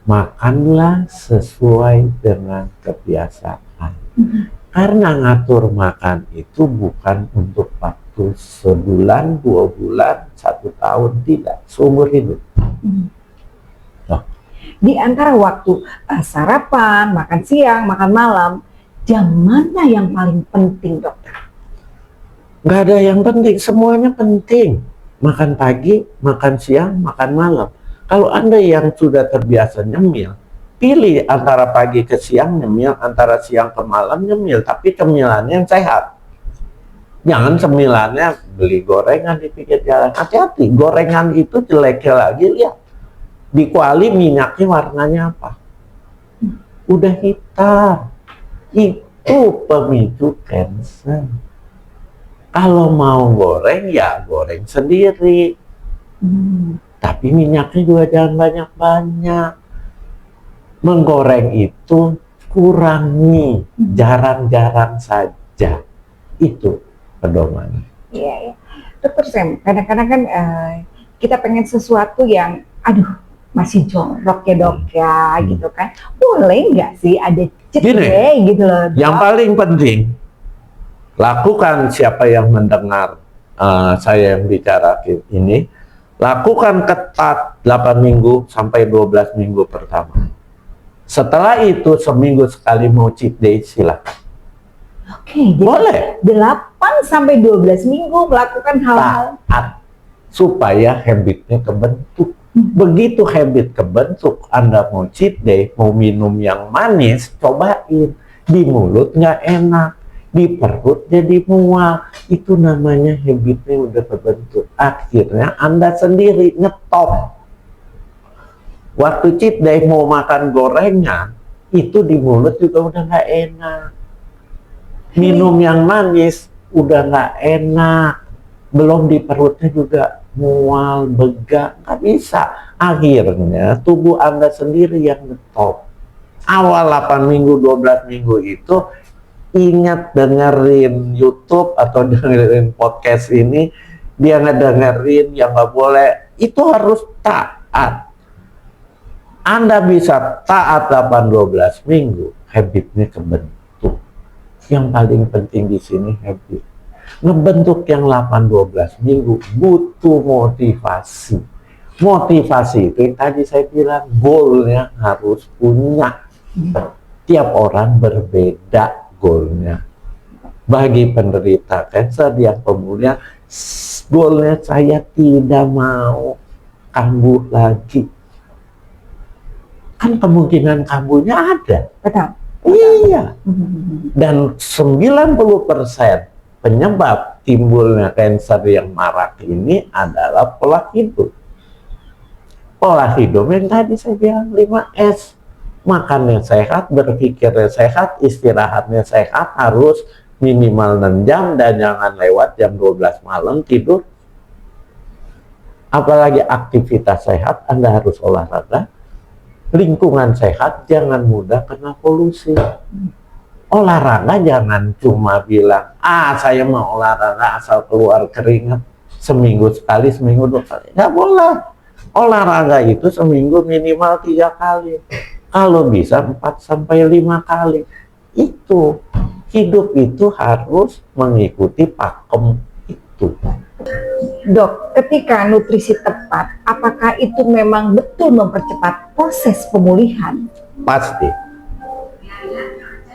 makanlah sesuai dengan kebiasaan. Karena ngatur makan itu bukan untuk waktu sebulan, 2 bulan, 1 tahun, tidak. Seumur hidup. Di antara waktu sarapan, makan siang, makan malam, jam mana yang paling penting dokter? Nggak ada yang penting, semuanya penting. Makan pagi, makan siang, makan malam. Kalau Anda yang sudah terbiasa nyemil, pilih antara pagi ke siang nyemil, antara siang ke malam nyemil, tapi cemilannya yang sehat. Jangan cemilannya beli gorengan di pinggir jalan. Hati-hati, gorengan itu jeleknya lagi, lihat. Di kuali minyaknya warnanya apa? Udah hitam. Itu pemicu kanker. Kalau mau goreng, ya goreng sendiri. Tapi minyaknya juga jangan banyak-banyak. Menggoreng itu kurangi, jarang-jarang saja. Itu pedoman. Iya, ya. Dokter Sam, kadang-kadang kan kita pengen sesuatu yang, aduh, masih jorok ya dok ya, gitu kan. Boleh nggak sih ada cheat day gitu loh, dok? Yang paling penting, lakukan, siapa yang mendengar saya yang bicara ini, lakukan ketat 8 minggu sampai 12 minggu pertama. Setelah itu seminggu sekali mau cheat day, silakan. Oke, boleh. 8 sampai 12 minggu melakukan hal-hal taat supaya habitnya kebentuk. Begitu habit kebentuk, Anda mau cheat day, mau minum yang manis, cobain. Di mulut nggak enak, di perut jadi mual. Itu namanya habitnya udah terbentuk. Akhirnya Anda sendiri ngetop. Waktu cheat day mau makan gorengan, itu di mulut juga udah nggak enak. Minum yang manis udah nggak enak. Belum di perutnya juga mual, begak, nggak bisa. Akhirnya tubuh Anda sendiri yang ngetop. Awal 8 minggu, 12 minggu itu ingat dengerin YouTube atau dengerin podcast ini, dia ngedengerin yang nggak boleh, itu harus taat. Anda bisa taat 8-12 minggu, habitnya kebentuk. Yang paling penting di sini habit. Ngebentuk yang 8-12 minggu butuh motivasi. Motivasi itu yang tadi saya bilang, goalnya harus punya. Tiap orang berbeda goalnya. Bagi penderita kanker yang pemulihan, goalnya saya tidak mau kambuh lagi. Kan kemungkinan kambuhnya ada. Betul. Iya. Dan 90% penyebab timbulnya kanker yang marak ini adalah pola hidup. Pola hidup yang tadi saya bilang 5S. Makannya sehat, berpikirnya sehat, istirahatnya sehat, harus minimal 6 jam dan jangan lewat jam 12 malam tidur. Apalagi aktivitas sehat, Anda harus olahraga. Lingkungan sehat, jangan mudah kena polusi. Olahraga jangan cuma bilang, saya mau olahraga asal keluar keringat seminggu sekali, seminggu 2 kali. Nggak boleh. Olahraga itu seminggu minimal 3 kali. Kalau bisa 4-5 kali. Itu hidup itu harus mengikuti pakem itu. Dok, ketika nutrisi tepat, apakah itu memang betul mempercepat proses pemulihan? Pasti.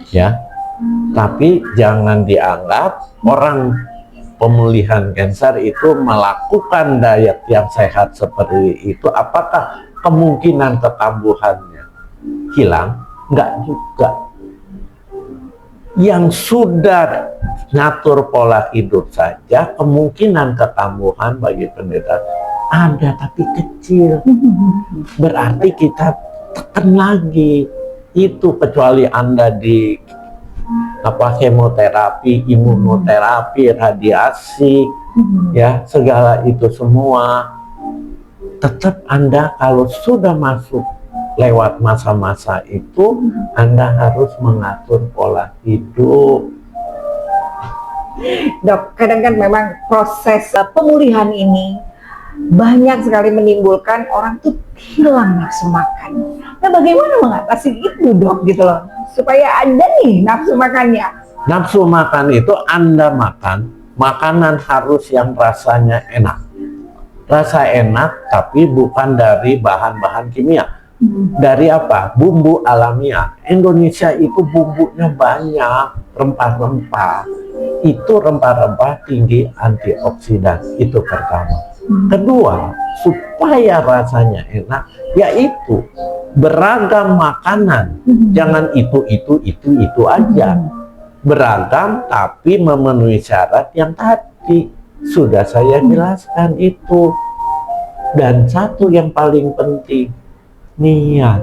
Ya. Tapi jangan dianggap orang pemulihan kanker itu melakukan diet yang sehat seperti itu, apakah kemungkinan kekambuhannya hilang? Enggak juga. Yang sudah ngatur pola hidup saja, kemungkinan kekambuhan bagi penderita ada tapi kecil. Berarti kita tekan lagi itu, kecuali Anda di kemoterapi, imunoterapi, radiasi, ya segala itu semua, tetap Anda kalau sudah masuk lewat masa-masa itu, Anda harus mengatur pola hidup. Dok, kadang kan memang proses pemulihan ini banyak sekali menimbulkan orang tuh hilang nafsu makan. Nah, bagaimana mengatasi itu, Dok, gitu loh, supaya ada nih nafsu makannya? Nafsu makan itu Anda makan, makanan harus yang rasanya enak. Rasa enak tapi bukan dari bahan-bahan kimia. Dari apa? Bumbu alamiah. Indonesia itu bumbunya banyak, rempah-rempah. Itu rempah-rempah tinggi antioksidan. Itu pertama. Kedua, supaya rasanya enak, yaitu beragam makanan. Jangan itu aja. Beragam tapi memenuhi syarat yang tadi sudah saya jelaskan itu. Dan satu yang paling penting, niat.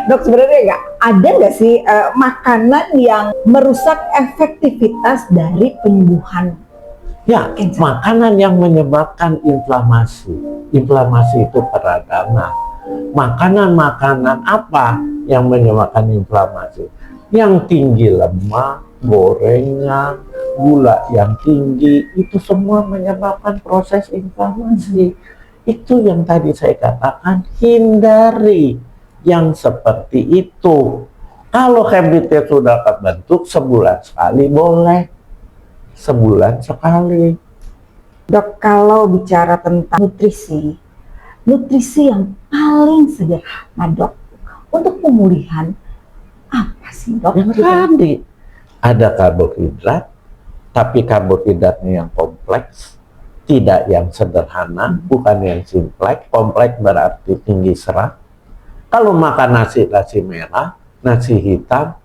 Dok, sebenarnya ada nggak sih makanan yang merusak efektivitas dari penyembuhan? Ya, makanan yang menyebabkan inflamasi. Inflamasi itu beragam. Makanan-makanan apa yang menyebabkan inflamasi? Yang tinggi lemak, gorengan, gula yang tinggi, itu semua menyebabkan proses inflamasi. Itu yang tadi saya katakan, hindari yang seperti itu. Kalau habitnya sudah terbentuk, sebulan sekali boleh. Sebulan sekali. Dok, kalau bicara tentang nutrisi yang paling sederhana, Dok, untuk pemulihan, apa sih, Dok? Yang tadi, ada karbohidrat, tapi karbohidratnya yang kompleks, tidak yang sederhana, bukan yang simpleks. Kompleks berarti tinggi serat. Kalau makan nasi merah, nasi hitam,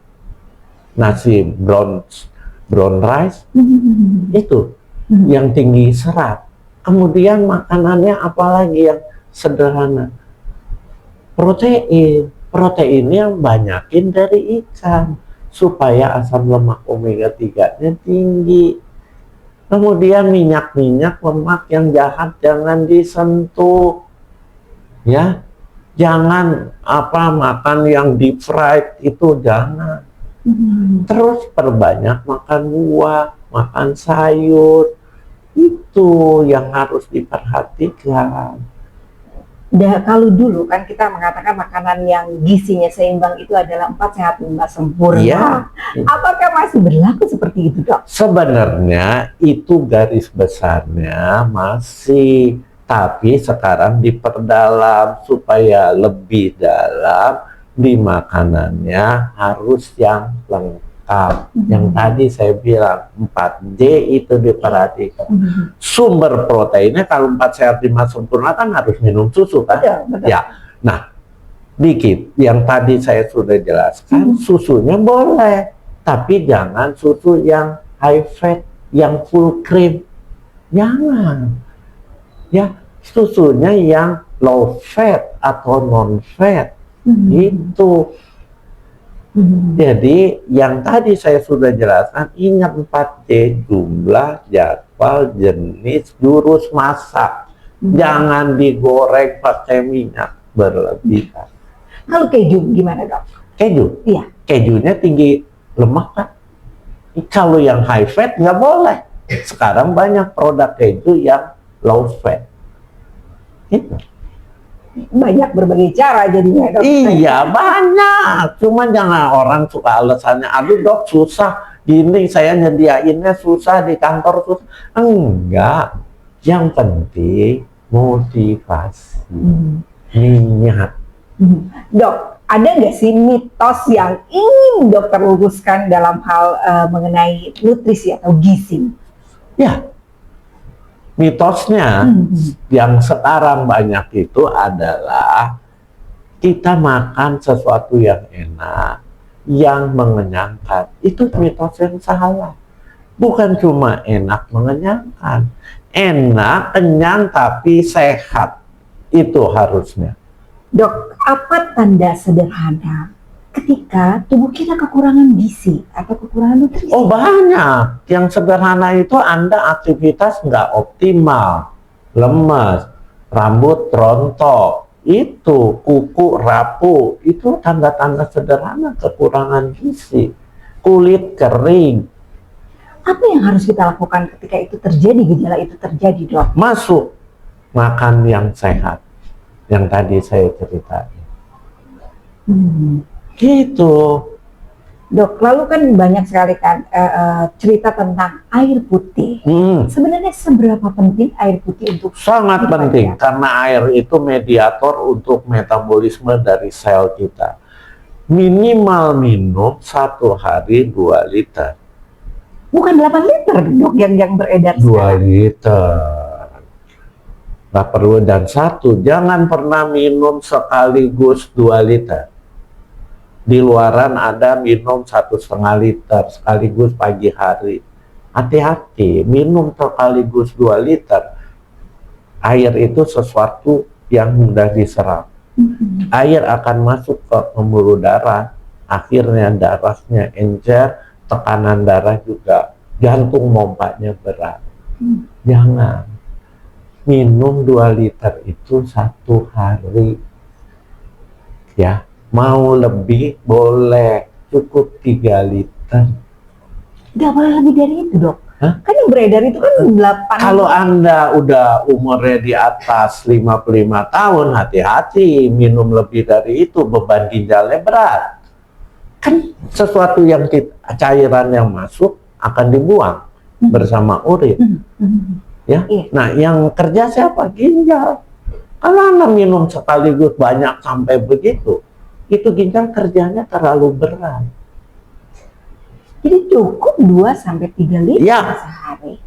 nasi brown rice itu yang tinggi serat. Kemudian makanannya apalagi yang sederhana, proteinnya banyakin dari ikan supaya asam lemak omega 3-nya tinggi. Kemudian minyak lemak yang jahat jangan disentuh, ya. Jangan makan yang deep fried itu, jangan. Terus perbanyak makan buah, makan sayur, itu yang harus diperhatikan. Kalau dulu kan kita mengatakan makanan yang gizinya seimbang itu adalah 4 sehat 5 sempurna. Ya. Apakah masih berlaku seperti itu, Dok? Sebenarnya itu garis besarnya masih, tapi sekarang diperdalam supaya lebih dalam. Di makanannya harus yang lengkap. Yang tadi saya bilang 4J itu diperhatikan. Sumber proteinnya kalau 4 sehat 5 sempurna kan harus minum susu kan? Betul. Ya. Nah, dikit yang tadi saya sudah jelaskan, susunya boleh, tapi jangan susu yang high fat, yang full cream. Jangan. Ya, susunya yang low fat atau non fat. Itu. Jadi yang tadi saya sudah jelaskan, ingat 4J, jumlah, jadwal, jenis, jurus masak. Jangan digoreng pakai minyak berlebihan. Kalau keju gimana, Dok? Keju? Iya. Kejunya tinggi lemak kan? Kalau yang high fat nggak boleh. Sekarang banyak produk keju yang low fat. Itu. Banyak berbagai cara jadinya, Dok. Iya, banyak. Cuman jangan orang suka alasannya, aduh Dok susah, gini saya nyediainnya susah, di kantor susah. Enggak. Yang penting motivasi, niat. Dok, ada nggak sih mitos yang ingin dokter luruskan dalam hal mengenai nutrisi atau gizi? Ya, mitosnya yang sekarang banyak itu adalah kita makan sesuatu yang enak, yang mengenyangkan. Itu mitos yang salah. Bukan cuma enak mengenyangkan, enak, kenyang, tapi sehat. Itu harusnya. Dok, apa tanda sederhana ketika tubuh kita kekurangan gizi atau kekurangan nutrisi? Oh banyak. Yang sederhana itu Anda aktivitas nggak optimal, lemas, rambut rontok, itu kuku rapuh, itu tanda-tanda sederhana kekurangan gizi. Kulit kering. Apa yang harus kita lakukan ketika itu terjadi, gejala itu terjadi, Dok? Masuk makan yang sehat, yang tadi saya ceritakan. Gitu. Dok, lalu kan banyak sekali kan cerita tentang air putih. Sebenarnya seberapa penting air putih untuk sangat penting, karena air itu mediator untuk metabolisme dari sel kita. Minimal minum 1 hari 2 liter. Bukan 8 liter, Dok, yang beredar 2 sekarang. liter. Nggak perlu, dan 1, jangan pernah minum sekaligus 2 liter. Di luaran ada minum 1,5 liter sekaligus pagi hari. Hati-hati, minum sekaligus 2 liter. Air itu sesuatu yang mudah diserap. Air akan masuk ke pembuluh darah, akhirnya darahnya encer, tekanan darah juga, jantung mompanya berat. Jangan. Minum 2 liter itu 1 hari. Ya. Mau lebih boleh, cukup 3 liter. Nggak boleh lebih dari itu, Dok. Hah? Kan yang beredar itu kan 8. Kalau Anda udah umurnya di atas 55 tahun, hati-hati minum lebih dari itu, beban ginjalnya berat. Kan sesuatu yang cairan yang masuk akan dibuang bersama urin. Ya. Nah, yang kerja siapa? Ginjal. Kalau Anda minum sekaligus banyak sampai begitu, itu ginjal kerjanya terlalu berat. Jadi cukup 2-3 liter sehari.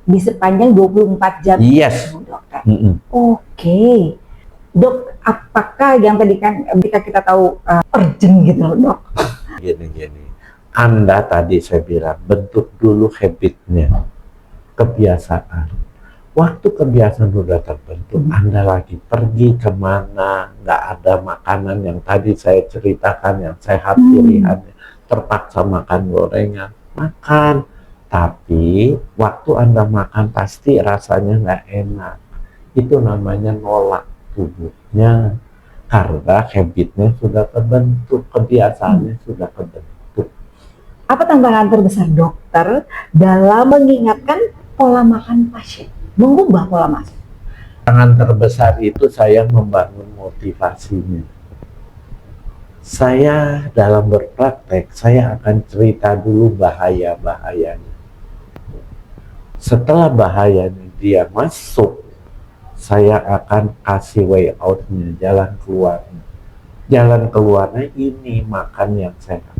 Di sepanjang 24 jam. Yes. Dokter. Oke. Dok, apakah yang tadi kan kita tahu urgent gitu loh, Dok? Gini. Anda tadi saya bilang, bentuk dulu habitnya, kebiasaan. Waktu kebiasaan sudah terbentuk, Anda lagi pergi kemana, nggak ada makanan yang tadi saya ceritakan yang sehat pilihannya, terpaksa makan gorengan, makan. Tapi waktu Anda makan pasti rasanya nggak enak. Itu namanya nolak tubuhnya, karena habitnya sudah terbentuk, kebiasaannya sudah terbentuk. Apa tantangan terbesar dokter dalam mengingatkan pola makan pasien, mengubah pola makan? Tantangan terbesar itu saya membangun motivasinya. Saya dalam berpraktek, saya akan cerita dulu bahaya-bahayanya. Setelah bahayanya dia masuk, saya akan kasih way out-nya, jalan keluarnya. Jalan keluarnya ini makan yang sehat.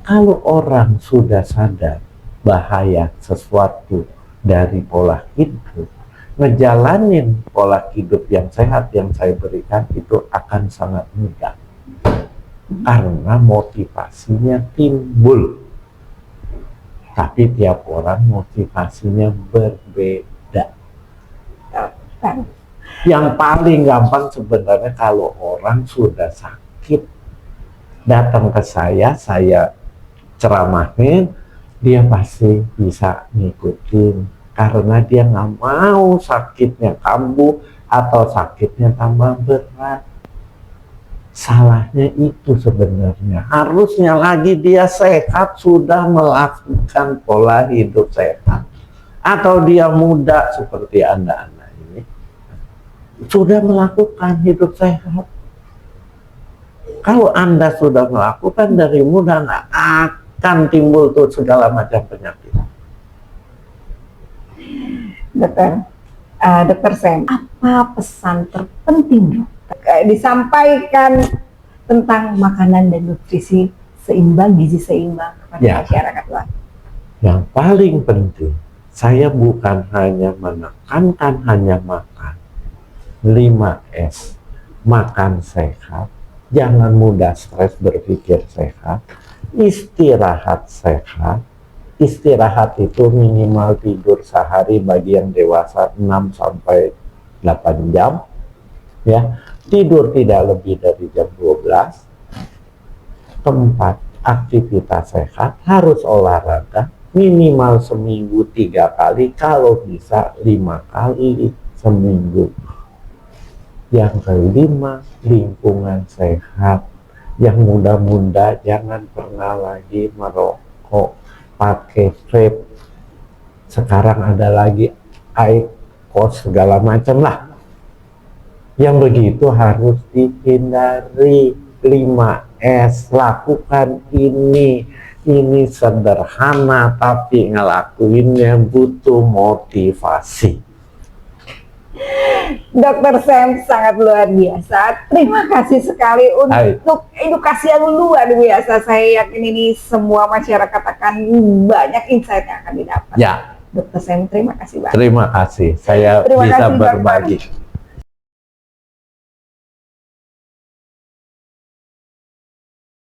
Kalau orang sudah sadar bahaya sesuatu dari pola hidup, ngejalanin pola hidup yang sehat yang saya berikan itu akan sangat mudah. Karena motivasinya timbul. Tapi tiap orang motivasinya berbeda. Yang paling gampang sebenarnya kalau orang sudah sakit, datang ke saya ceramahin, dia pasti bisa ngikutin. Karena dia nggak mau sakitnya kambuh atau sakitnya tambah berat. Salahnya itu sebenarnya. Harusnya lagi dia sehat, sudah melakukan pola hidup sehat. Atau dia muda seperti Anda-Anda ini, sudah melakukan hidup sehat. Kalau Anda sudah melakukan dari muda, nggak akan timbul tuh segala macam penyakit. Dokter Sam, apa pesan terpenting dokter disampaikan tentang makanan dan nutrisi seimbang, gizi seimbang kepada masyarakat luas? Yang paling penting, saya bukan hanya menekankan hanya makan 5S, makan sehat, jangan mudah stres, berpikir sehat, istirahat sehat. Istirahat itu minimal tidur sehari bagi yang dewasa 6 sampai 8 jam. Ya, tidur tidak lebih dari jam 12. Keempat, aktivitas sehat, harus olahraga minimal seminggu 3 kali, kalau bisa 5 kali seminggu. Yang kelima, lingkungan sehat. Yang muda-muda jangan pernah lagi merokok, pakai vape. Sekarang ada lagi IQOS segala macam lah. Yang begitu harus dihindari. 5S, lakukan ini. Ini sederhana tapi ngelakuinnya butuh motivasi. Dokter Sam sangat luar biasa. Terima kasih sekali untuk edukasi yang luar biasa. Saya yakin ini semua masyarakat akan banyak insight yang akan didapat. Ya. Dokter Sam, terima kasih banyak. Terima kasih. Saya bisa berbagi.